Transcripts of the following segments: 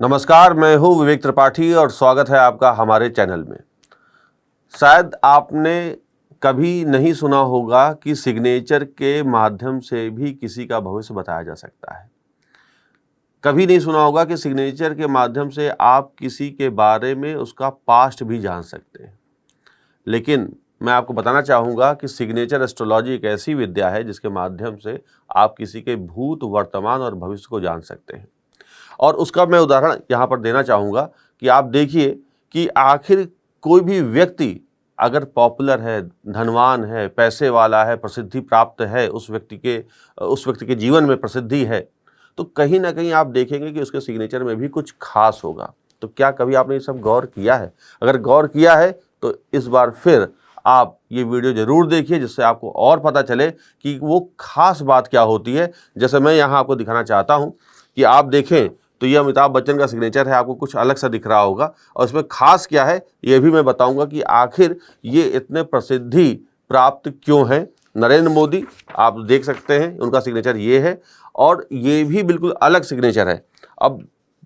नमस्कार, मैं हूं विवेक त्रिपाठी और स्वागत है आपका हमारे चैनल में। शायद आपने कभी नहीं सुना होगा कि सिग्नेचर के माध्यम से भी किसी का भविष्य बताया जा सकता है। कभी नहीं सुना होगा कि सिग्नेचर के माध्यम से आप किसी के बारे में उसका पास्ट भी जान सकते हैं। लेकिन मैं आपको बताना चाहूँगा कि सिग्नेचर एस्ट्रोलॉजी एक ऐसी विद्या है जिसके माध्यम से आप किसी के भूत, वर्तमान और भविष्य को जान सकते हैं। और उसका मैं उदाहरण यहाँ पर देना चाहूँगा कि आप देखिए कि आखिर कोई भी व्यक्ति अगर पॉपुलर है, धनवान है, पैसे वाला है, प्रसिद्धि प्राप्त है, उस व्यक्ति के जीवन में प्रसिद्धि है, तो कहीं ना कहीं आप देखेंगे कि उसके सिग्नेचर में भी कुछ खास होगा। तो क्या कभी आपने ये सब गौर किया है? अगर गौर किया है तो इस बार फिर आप ये वीडियो ज़रूर देखिए, जिससे आपको और पता चले कि वो खास बात क्या होती है। जैसे मैं यहाँ आपको दिखाना चाहता हूँ कि आप देखें तो ये अमिताभ बच्चन का सिग्नेचर है, आपको कुछ अलग सा दिख रहा होगा और इसमें खास क्या है ये भी मैं बताऊंगा कि आखिर ये इतने प्रसिद्धि प्राप्त क्यों हैं। नरेंद्र मोदी आप देख सकते हैं, उनका सिग्नेचर ये है और ये भी बिल्कुल अलग सिग्नेचर है। अब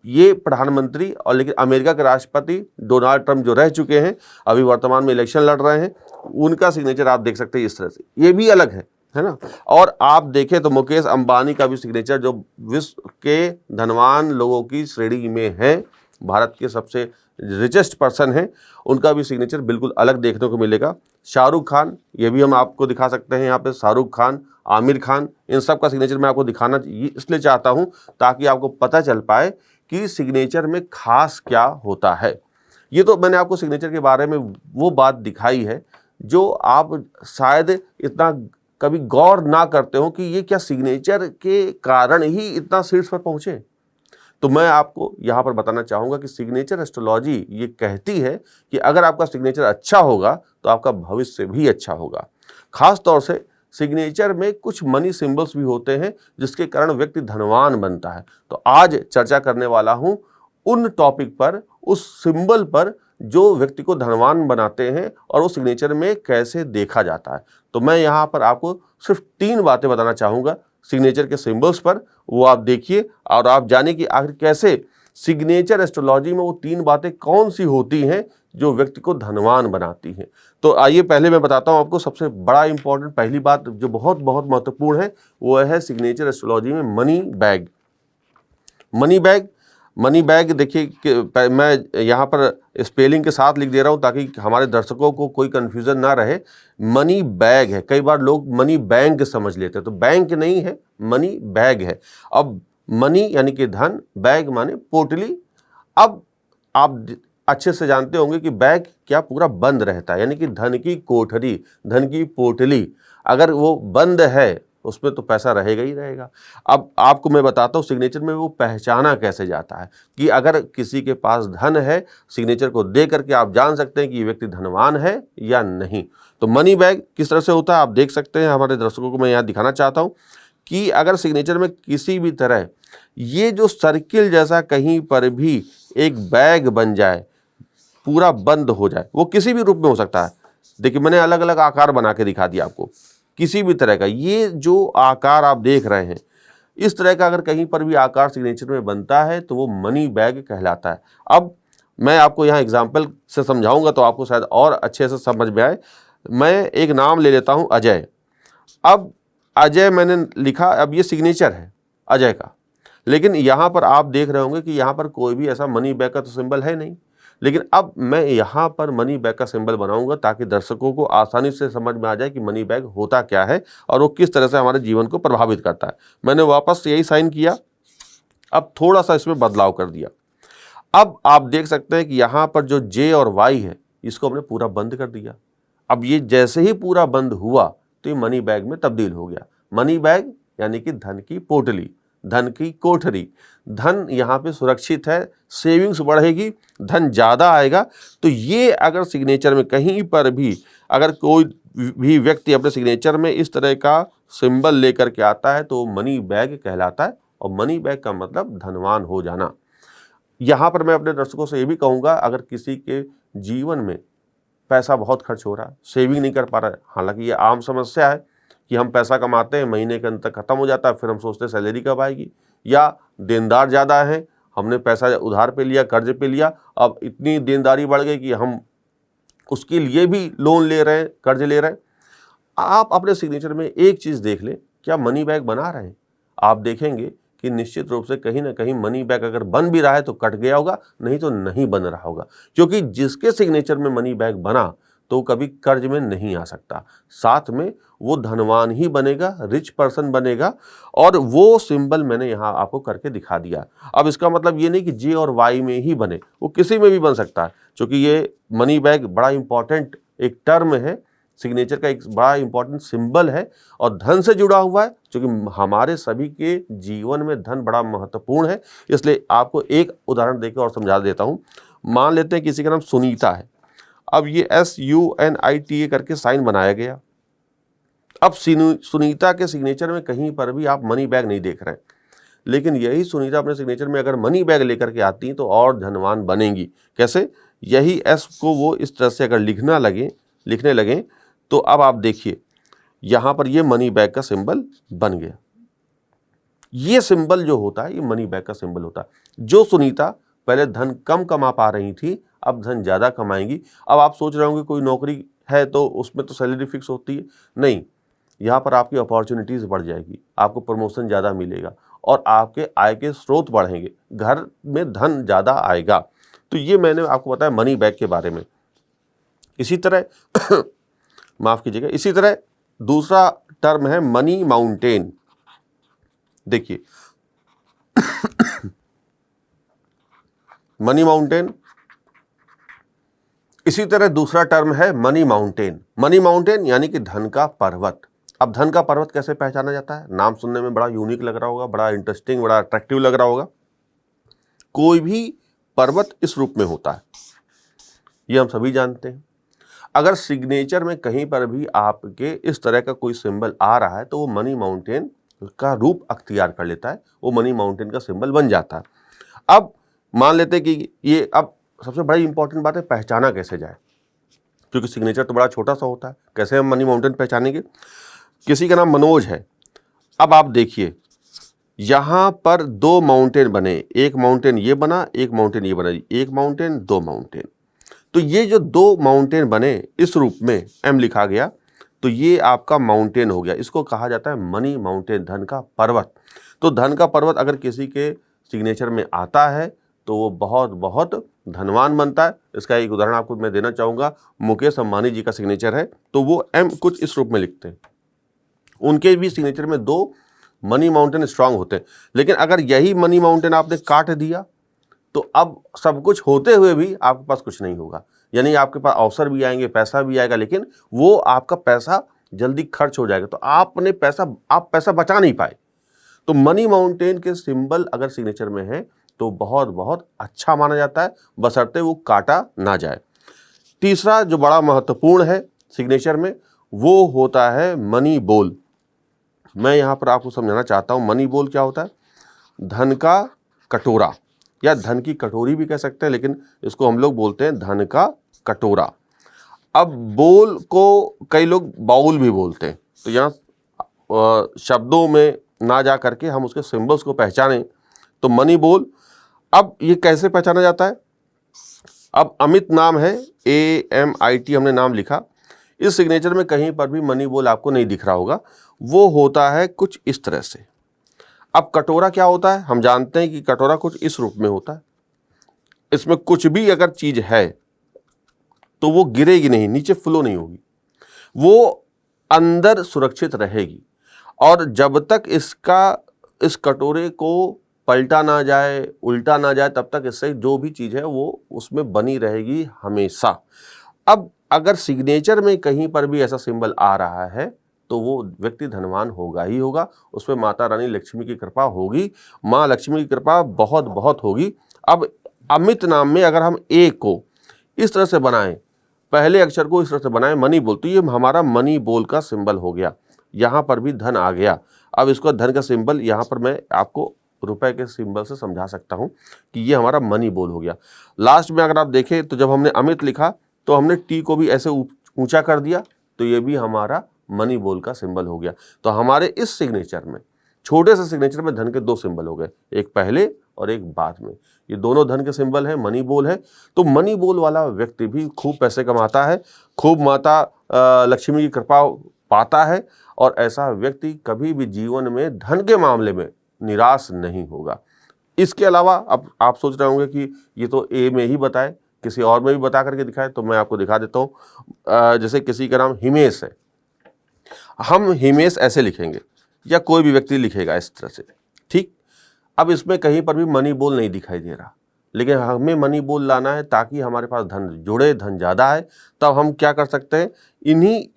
ये प्रधानमंत्री और लेकिन अमेरिका के राष्ट्रपति डोनाल्ड ट्रंप जो रह चुके हैं, अभी वर्तमान में इलेक्शन लड़ रहे हैं, उनका सिग्नेचर आप देख सकते हैं इस तरह से, ये भी अलग है ना। और आप देखें तो मुकेश अंबानी का भी सिग्नेचर, जो विश्व के धनवान लोगों की श्रेणी में है, भारत के सबसे रिचेस्ट पर्सन हैं, उनका भी सिग्नेचर बिल्कुल अलग देखने को मिलेगा। शाहरुख खान, ये भी हम आपको दिखा सकते हैं यहाँ पे, शाहरुख खान, आमिर खान, इन सब का सिग्नेचर मैं आपको दिखाना इसलिए चाहता हूँ ताकि आपको पता चल पाए कि सिग्नेचर में खास क्या होता है। ये तो मैंने आपको सिग्नेचर के बारे में वो बात दिखाई है जो आप शायद इतना कभी गौर ना करते हो कि ये क्या सिग्नेचर के कारण ही इतना शीर्ष पर पहुंचे। तो मैं आपको यहाँ पर बताना चाहूँगा कि सिग्नेचर एस्ट्रोलॉजी ये कहती है कि अगर आपका सिग्नेचर अच्छा होगा तो आपका भविष्य भी अच्छा होगा। खास तौर से सिग्नेचर में कुछ मनी सिंबल्स भी होते हैं जिसके कारण व्यक्ति धनवान बनता है। तो आज चर्चा करने वाला हूँ उन टॉपिक पर, उस सिंबल पर जो व्यक्ति को धनवान बनाते हैं और वो सिग्नेचर में कैसे देखा जाता है। तो मैं यहाँ पर आपको सिर्फ 3 बातें बताना चाहूँगा सिग्नेचर के सिंबल्स पर, वो आप देखिए और आप जानिए कि आखिर कैसे सिग्नेचर एस्ट्रोलॉजी में वो 3 बातें कौन सी होती हैं जो व्यक्ति को धनवान बनाती हैं। तो आइए पहले मैं बताता हूँ आपको सबसे बड़ा इंपॉर्टेंट पहली बात जो बहुत बहुत महत्वपूर्ण है, वो है सिग्नेचर एस्ट्रोलॉजी में मनी बैग। मनी बैग देखिए कि मैं यहाँ पर स्पेलिंग के साथ लिख दे रहा हूँ ताकि हमारे दर्शकों को कोई कन्फ्यूज़न ना रहे। मनी बैग है, कई बार लोग मनी बैंक समझ लेते हैं, तो बैंक नहीं है, मनी बैग है। अब मनी यानी कि धन, बैग माने पोटली। अब आप अच्छे से जानते होंगे कि बैग क्या पूरा बंद रहता है, यानी कि धन की कोठरी, धन की पोटली अगर वो बंद है उसमें तो पैसा रहेगा ही रहेगा। अब आपको मैं बताता हूँ सिग्नेचर में वो पहचाना कैसे जाता है कि अगर किसी के पास धन है, सिग्नेचर को देख करके आप जान सकते हैं कि ये व्यक्ति धनवान है या नहीं। तो मनी बैग किस तरह से होता है आप देख सकते हैं। हमारे दर्शकों को मैं यहाँ दिखाना चाहता हूँ कि अगर सिग्नेचर में किसी भी तरह ये जो सर्किल जैसा कहीं पर भी एक बैग बन जाए, पूरा बंद हो जाए, वो किसी भी रूप में हो सकता है। देखिए मैंने अलग अलग आकार बना के दिखा दिया आपको, किसी भी तरह का ये जो आकार आप देख रहे हैं, इस तरह का अगर कहीं पर भी आकार सिग्नेचर में बनता है तो वो मनी बैग कहलाता है। अब मैं आपको यहाँ एग्जाम्पल से समझाऊंगा तो आपको शायद और अच्छे से समझ में आए। मैं एक नाम ले लेता हूँ अजय। अब अजय मैंने लिखा, अब ये सिग्नेचर है अजय का, लेकिन यहाँ पर आप देख रहे होंगे कि यहाँ पर कोई भी ऐसा मनी बैग का तो सिंबल है नहीं। लेकिन अब मैं यहाँ पर मनी बैग का सिंबल बनाऊंगा ताकि दर्शकों को आसानी से समझ में आ जाए कि मनी बैग होता क्या है और वो किस तरह से हमारे जीवन को प्रभावित करता है। मैंने वापस यही साइन किया, अब थोड़ा सा इसमें बदलाव कर दिया। अब आप देख सकते हैं कि यहाँ पर जो जे और वाई है इसको हमने पूरा बंद कर दिया। अब ये जैसे ही पूरा बंद हुआ तो ये मनी बैग में तब्दील हो गया। मनी बैग यानी कि धन की पोटली, धन की कोठरी। धन यहाँ पे सुरक्षित है, सेविंग्स बढ़ेगी, धन ज़्यादा आएगा। तो ये अगर सिग्नेचर में कहीं पर भी अगर कोई भी व्यक्ति अपने सिग्नेचर में इस तरह का सिंबल लेकर के आता है तो मनी बैग कहलाता है। और मनी बैग का मतलब धनवान हो जाना। यहाँ पर मैं अपने दर्शकों से ये भी कहूँगा, अगर किसी के जीवन में पैसा बहुत खर्च हो रहा है, सेविंग नहीं कर पा रहा है, हालांकि ये आम समस्या है कि हम पैसा कमाते हैं, महीने के अंत तक खत्म हो जाता है, फिर हम सोचते हैं सैलरी कब आएगी, या देनदार ज़्यादा हैं, हमने पैसा उधार पे लिया, कर्ज पे लिया, अब इतनी देनदारी बढ़ गई कि हम उसके लिए भी लोन ले रहे हैं, कर्ज ले रहे हैं। आप अपने सिग्नेचर में एक चीज़ देख लें, क्या मनी बैग बना रहे हैं? आप देखेंगे कि निश्चित रूप से कहीं ना कहीं मनी बैग अगर बन भी रहा है तो कट गया होगा, नहीं तो नहीं बन रहा होगा। क्योंकि जिसके सिग्नेचर में मनी बैग बना तो कभी कर्ज में नहीं आ सकता, साथ में वो धनवान ही बनेगा, रिच पर्सन बनेगा। और वो सिंबल मैंने यहाँ आपको करके दिखा दिया। अब इसका मतलब ये नहीं कि जे और वाई में ही बने, वो किसी में भी बन सकता है, क्योंकि ये मनी बैग बड़ा इंपॉर्टेंट एक टर्म है, सिग्नेचर का एक बड़ा इंपॉर्टेंट सिंबल है और धन से जुड़ा हुआ है, क्योंकि हमारे सभी के जीवन में धन बड़ा महत्वपूर्ण है। इसलिए आपको एक उदाहरण देकर और समझा देता हूँ। मान लेते हैं किसी का नाम सुनीता है। अब ये SUNITA करके साइन बनाया गया। अब सुनीता के सिग्नेचर में कहीं पर भी आप मनी बैग नहीं देख रहे हैं, लेकिन यही सुनीता अपने सिग्नेचर में अगर मनी बैग लेकर के आती हैं तो और धनवान बनेंगी। कैसे? यही S को वो इस तरह से अगर लिखने लगें तो अब आप देखिए यहाँ पर ये मनी बैग का सिंबल बन गया। ये सिंबल जो होता है ये मनी बैग का सिंबल होता है। जो सुनीता पहले धन कम कमा पा रही थी अब धन ज़्यादा कमाएंगी। अब आप सोच रहे होंगे कोई नौकरी है तो उसमें तो सैलरी फिक्स होती है, नहीं, यहाँ पर आपकी अपॉर्चुनिटीज़ बढ़ जाएगी, आपको प्रमोशन ज़्यादा मिलेगा और आपके आय के स्रोत बढ़ेंगे, घर में धन ज़्यादा आएगा। तो ये मैंने आपको बताया मनी बैग के बारे में। इसी तरह माफ़ कीजिएगा, इसी तरह दूसरा टर्म है मनी माउंटेन। देखिए मनी माउंटेन, इसी तरह दूसरा टर्म है मनी माउंटेन। मनी माउंटेन यानी कि धन का पर्वत। अब धन का पर्वत कैसे पहचाना जाता है? नाम सुनने में बड़ा यूनिक लग रहा होगा, बड़ा इंटरेस्टिंग, बड़ा अट्रैक्टिव लग रहा होगा। कोई भी पर्वत इस रूप में होता है, ये हम सभी जानते हैं। अगर सिग्नेचर में कहीं पर भी आपके इस तरह का कोई सिंबल आ रहा है तो वो मनी माउंटेन का रूप अख्तियार कर लेता है, वो मनी माउंटेन का सिंबल बन जाता है। अब मान लेते हैं कि ये, अब सबसे बड़ी इंपॉर्टेंट बात है पहचाना कैसे जाए, क्योंकि सिग्नेचर तो बड़ा छोटा सा होता है, कैसे हम मनी माउंटेन पहचानेंगे? किसी का नाम मनोज है। अब आप देखिए यहाँ पर दो माउंटेन बने, एक माउंटेन ये बना, एक माउंटेन ये बना, एक माउंटेन दो माउंटेन। तो ये जो दो माउंटेन बने इस रूप में M लिखा गया, तो ये आपका माउंटेन हो गया। इसको कहा जाता है मनी माउंटेन, धन का पर्वत। तो धन का पर्वत अगर किसी के सिग्नेचर में आता है तो वो बहुत बहुत धनवान बनता है। इसका एक उदाहरण आपको मैं देना चाहूँगा। मुकेश अंबानी जी का सिग्नेचर है तो वो M कुछ इस रूप में लिखते हैं, उनके भी सिग्नेचर में दो मनी माउंटेन स्ट्रांग होते हैं। लेकिन अगर यही मनी माउंटेन आपने काट दिया तो अब सब कुछ होते हुए भी आपके पास कुछ नहीं होगा, यानी आपके पास अवसर भी आएंगे, पैसा भी आएगा, लेकिन वो आपका पैसा जल्दी खर्च हो जाएगा, तो आप पैसा बचा नहीं पाए। तो मनी माउंटेन के सिंबल अगर सिग्नेचर में है तो बहुत बहुत अच्छा माना जाता है, बशर्ते वो काटा ना जाए। तीसरा जो बड़ा महत्वपूर्ण है सिग्नेचर में वो होता है मनी बोल। मैं यहाँ पर आपको समझाना चाहता हूँ मनी बोल क्या होता है। धन का कटोरा या धन की कटोरी भी कह सकते हैं, लेकिन इसको हम लोग बोलते हैं धन का कटोरा। अब बोल को कई लोग बाउल भी बोलते हैं, तो यहाँ शब्दों में ना जा करके हम उसके सिंबल्स को पहचानें तो मनी बोल। अब ये कैसे पहचाना जाता है? अब अमित नाम है, AMIT हमने नाम लिखा। इस सिग्नेचर में कहीं पर भी मनी बोल आपको नहीं दिख रहा होगा, वो होता है कुछ इस तरह से। अब कटोरा क्या होता है? हम जानते हैं कि कटोरा कुछ इस रूप में होता है। इसमें कुछ भी अगर चीज है तो वो गिरेगी नहीं, नीचे फ्लो नहीं होगी, वो अंदर सुरक्षित रहेगी। और जब तक इस कटोरे को पलटा ना जाए, उल्टा ना जाए, तब तक इससे जो भी चीज़ है वो उसमें बनी रहेगी हमेशा। अब अगर सिग्नेचर में कहीं पर भी ऐसा सिंबल आ रहा है तो वो व्यक्ति धनवान होगा ही होगा, उसमें माता रानी लक्ष्मी की कृपा होगी, माँ लक्ष्मी की कृपा बहुत बहुत होगी। अब अमित नाम में अगर हम A को इस तरह से बनाएं, पहले अक्षर को इस तरह से बनाएं मनी बोल, तो ये हमारा मनी बोल का सिंबल हो गया। यहाँ पर भी धन आ गया। अब इसको धन का सिंबल यहाँ पर मैं आपको रुपए के सिंबल से समझा सकता हूँ कि ये हमारा मनी बोल हो गया। लास्ट में अगर आप देखें तो जब हमने अमित लिखा तो हमने T को भी ऐसे ऊंचा कर दिया, तो ये भी हमारा मनी बोल का सिंबल हो गया। तो हमारे इस सिग्नेचर में छोटे से सिग्नेचर में धन के 2 सिंबल हो गए, एक पहले और एक बाद में। ये दोनों धन के सिंबल है, मनी बोल है। तो मनी बोल वाला व्यक्ति भी खूब पैसे कमाता है, खूब माता लक्ष्मी की कृपा पाता है, और ऐसा व्यक्ति कभी भी जीवन में धन के मामले में निराश नहीं होगा। इसके अलावा अब आप सोच रहे होंगे कि ये तो ए में ही बताए, किसी और में भी बता करके दिखाए, तो मैं आपको दिखा देता हूँ। जैसे किसी का नाम हिमेश है, हम हिमेश ऐसे लिखेंगे या कोई भी व्यक्ति लिखेगा इस तरह से, ठीक। अब इसमें कहीं पर भी मनी बोल नहीं दिखाई दे रहा, लेकिन हमें मनी बोल लाना है ताकि हमारे पास धन जुड़े, धन ज़्यादा है। तब हम क्या कर सकते हैं,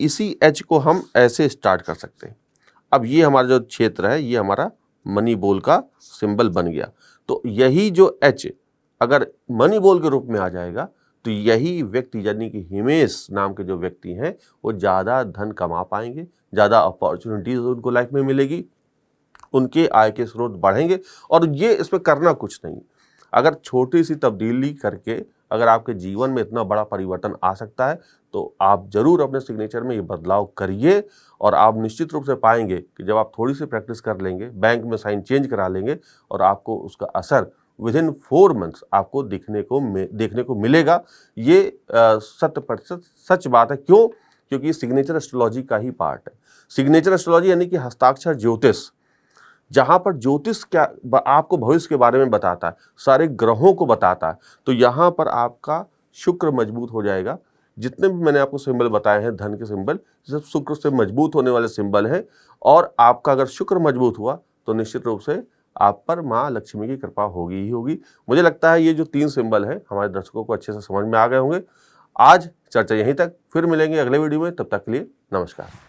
इसी एच को हम ऐसे स्टार्ट कर सकते हैं। अब ये हमारा जो क्षेत्र है, ये हमारा मनी बोल का सिंबल बन गया। तो यही जो एच अगर मनी बोल के रूप में आ जाएगा तो यही व्यक्ति यानी कि हिमेश नाम के जो व्यक्ति हैं वो ज़्यादा धन कमा पाएंगे, ज़्यादा अपॉर्चुनिटीज उनको लाइफ में मिलेगी, उनके आय के स्रोत बढ़ेंगे। और ये इसमें करना कुछ नहीं, अगर छोटी सी तब्दीली करके अगर आपके जीवन में इतना बड़ा परिवर्तन आ सकता है तो आप ज़रूर अपने सिग्नेचर में ये बदलाव करिए, और आप निश्चित रूप से पाएंगे कि जब आप थोड़ी सी प्रैक्टिस कर लेंगे, बैंक में साइन चेंज करा लेंगे, और आपको उसका असर विदिन 4 मंथ्स आपको देखने को मिलेगा। ये 100% सच बात है। क्यों? क्योंकि सिग्नेचर एस्ट्रोलॉजी का ही पार्ट है। सिग्नेचर एस्ट्रोलॉजी यानी कि हस्ताक्षर ज्योतिष, जहाँ पर ज्योतिष क्या आपको भविष्य के बारे में बताता है, सारे ग्रहों को बताता है। तो यहाँ पर आपका शुक्र मजबूत हो जाएगा। जितने भी मैंने आपको सिंबल बताए हैं धन के सिंबल, सब शुक्र से मजबूत होने वाले सिंबल हैं, और आपका अगर शुक्र मजबूत हुआ तो निश्चित रूप से आप पर माँ लक्ष्मी की कृपा होगी ही होगी। मुझे लगता है ये जो 3 सिंबल हैं हमारे दर्शकों को अच्छे से समझ में आ गए होंगे। आज चर्चा यहीं तक, फिर मिलेंगे अगले वीडियो में, तब तक के लिए नमस्कार।